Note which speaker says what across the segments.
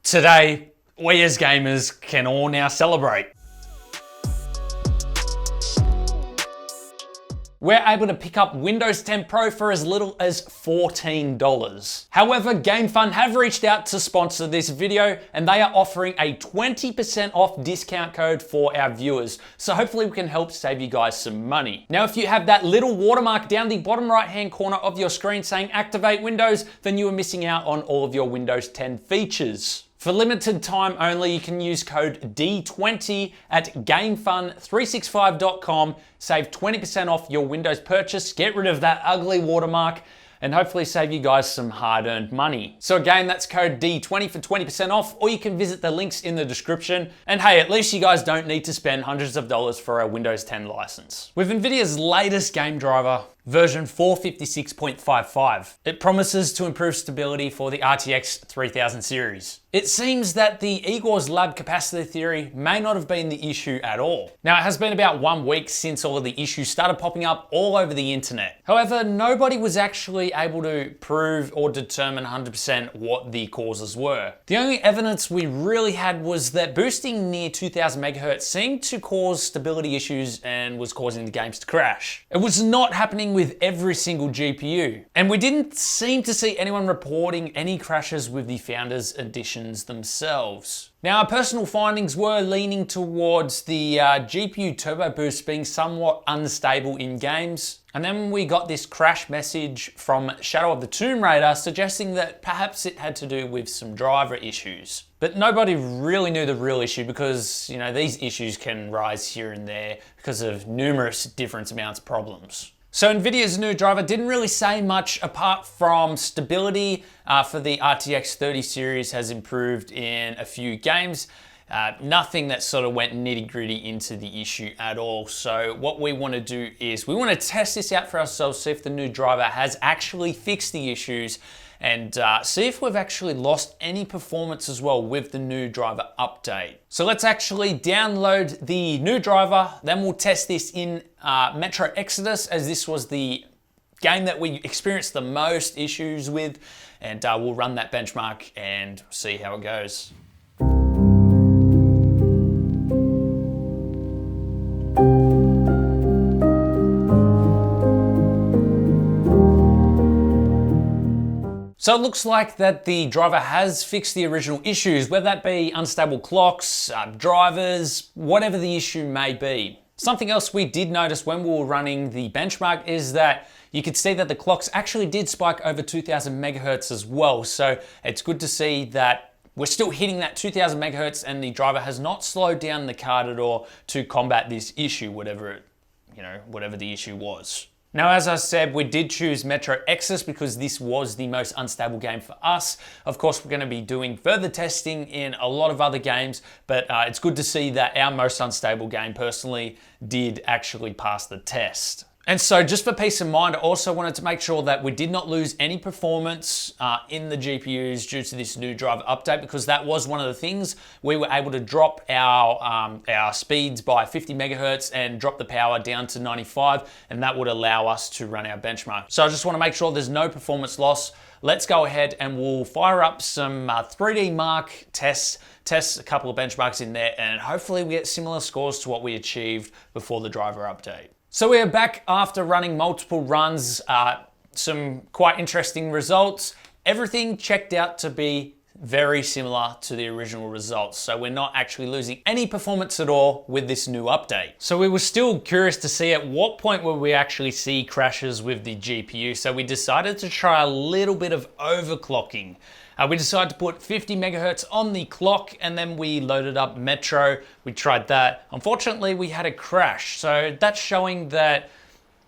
Speaker 1: Today, we as gamers can all now celebrate. We're able to pick up Windows 10 Pro for as little as $14. However, GameFund have reached out to sponsor this video and they are offering a 20% off discount code for our viewers. So hopefully we can help save you guys some money. Now, if you have that little watermark down the bottom right-hand corner of your screen saying activate Windows, then you are missing out on all of your Windows 10 features. For limited time only, you can use code D20 at GameFund365.com, save 20% off your Windows purchase, get rid of that ugly watermark, and hopefully save you guys some hard-earned money. So again, that's code D20 for 20% off, or you can visit the links in the description. And hey, at least you guys don't need to spend hundreds of dollars for a Windows 10 license. With Nvidia's latest game driver, version 456.55. It promises to improve stability for the RTX 3000 series. It seems that the Igor's lab capacity theory may not have been the issue at all. Now, it has been about 1 week since all of the issues started popping up all over the internet. However, nobody was actually able to prove or determine 100% what the causes were. The only evidence we really had was that boosting near 2000 megahertz seemed to cause stability issues and was causing the games to crash. It was not happening with every single GPU. And we didn't seem to see anyone reporting any crashes with the Founders Editions themselves. Now, our personal findings were leaning towards the GPU turbo boost being somewhat unstable in games. And then we got this crash message from Shadow of the Tomb Raider suggesting that perhaps it had to do with some driver issues. But nobody really knew the real issue because, you know, these issues can rise here and there because of numerous different amounts of problems. So Nvidia's new driver didn't really say much apart from stability for the RTX 30 series has improved in a few games. Nothing that sort of went nitty gritty into the issue at all. So what we want to do is we want to test this out for ourselves, see if the new driver has actually fixed the issues and see if we've actually lost any performance as well with the new driver update. So let's actually download the new driver, then we'll test this in Metro Exodus, as this was the game that we experienced the most issues with, and we'll run that benchmark and see how it goes. So it looks like that the driver has fixed the original issues, whether that be unstable clocks, drivers, whatever the issue may be. Something else we did notice when we were running the benchmark is that you could see that the clocks actually did spike over 2000 megahertz as well. So it's good to see that we're still hitting that 2000 megahertz and the driver has not slowed down the card at all to combat this issue, whatever the issue was. Now, as I said, we did choose Metro Exodus because this was the most unstable game for us. Of course, we're going to be doing further testing in a lot of other games, but it's good to see that our most unstable game personally did actually pass the test. And so just for peace of mind, I also wanted to make sure that we did not lose any performance in the GPUs due to this new driver update, because that was one of the things. We were able to drop our speeds by 50 megahertz and drop the power down to 95, and that would allow us to run our benchmark. So I just want to make sure there's no performance loss. Let's go ahead and we'll fire up some 3D Mark tests, test a couple of benchmarks in there, and hopefully we get similar scores to what we achieved before the driver update. So we are back after running multiple runs, some quite interesting results. Everything checked out to be very similar to the original results. So we're not actually losing any performance at all with this new update. So we were still curious to see at what point will we actually see crashes with the GPU. So we decided to try a little bit of overclocking. We decided to put 50 megahertz on the clock and then we loaded up Metro. We tried that. Unfortunately, we had a crash. So that's showing that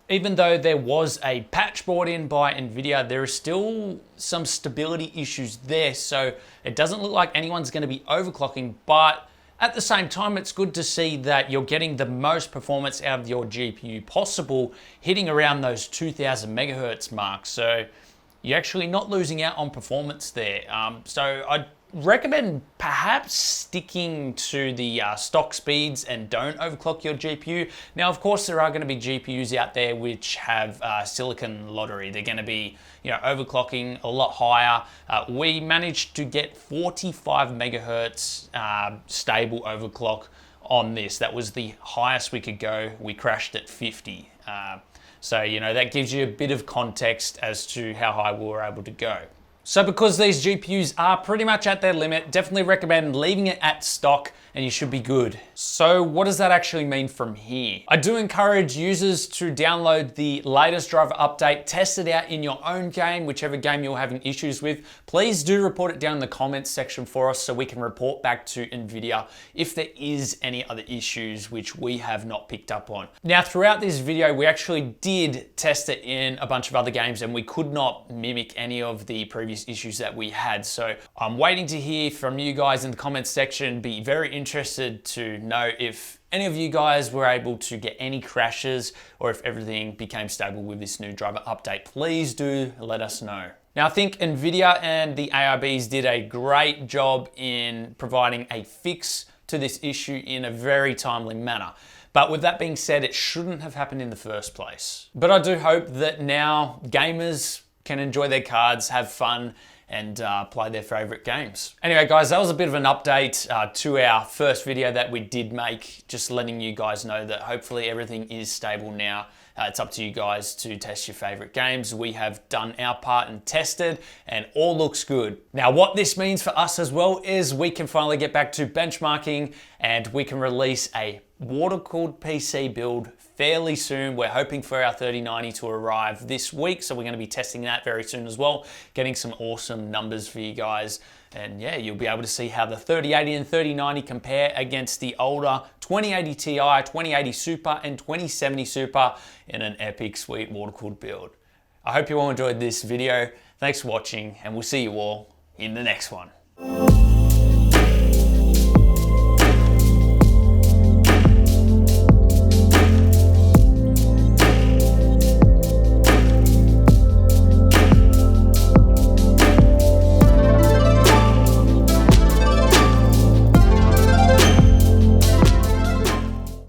Speaker 1: even though there was a patch brought in by Nvidia, there is still some stability issues there. So it doesn't look like anyone's going to be overclocking, but at the same time, it's good to see that you're getting the most performance out of your GPU possible, hitting around those 2000 megahertz mark. So you're actually not losing out on performance there. So I recommend perhaps sticking to the stock speeds and don't overclock your GPU. Now, of course, there are going to be GPUs out there which have silicon lottery. They're going to be, overclocking a lot higher. We managed to get 45 megahertz stable overclock on this. That was the highest we could go. We crashed at 50. So, that gives you a bit of context as to how high we were able to go. So because these GPUs are pretty much at their limit, definitely recommend leaving it at stock and you should be good. So what does that actually mean from here? I do encourage users to download the latest driver update, test it out in your own game, whichever game you're having issues with. Please do report it down in the comments section for us so we can report back to Nvidia if there is any other issues which we have not picked up on. Now, throughout this video, we actually did test it in a bunch of other games and we could not mimic any of the previous issues that we had. So I'm waiting to hear from you guys in the comments section. Be very interested to know if any of you guys were able to get any crashes or if everything became stable with this new driver update. Please do let us know. Now, I think Nvidia and the ARBs did a great job in providing a fix to this issue in a very timely manner. But with that being said, it shouldn't have happened in the first place. But I do hope that now gamers can enjoy their cards, have fun, and play their favorite games. Anyway, guys, that was a bit of an update to our first video that we did make, just letting you guys know that hopefully everything is stable now. It's up to you guys to test your favorite games. We have done our part and tested, and all looks good. Now, what this means for us as well is we can finally get back to benchmarking and we can release a water-cooled PC build fairly soon. We're hoping for our 3090 to arrive this week, so we're going to be testing that very soon as well, getting some awesome numbers for you guys. And yeah, you'll be able to see how the 3080 and 3090 compare against the older 2080 Ti, 2080 Super, and 2070 Super in an epic, sweet water-cooled build. I hope you all enjoyed this video. Thanks for watching, and we'll see you all in the next one.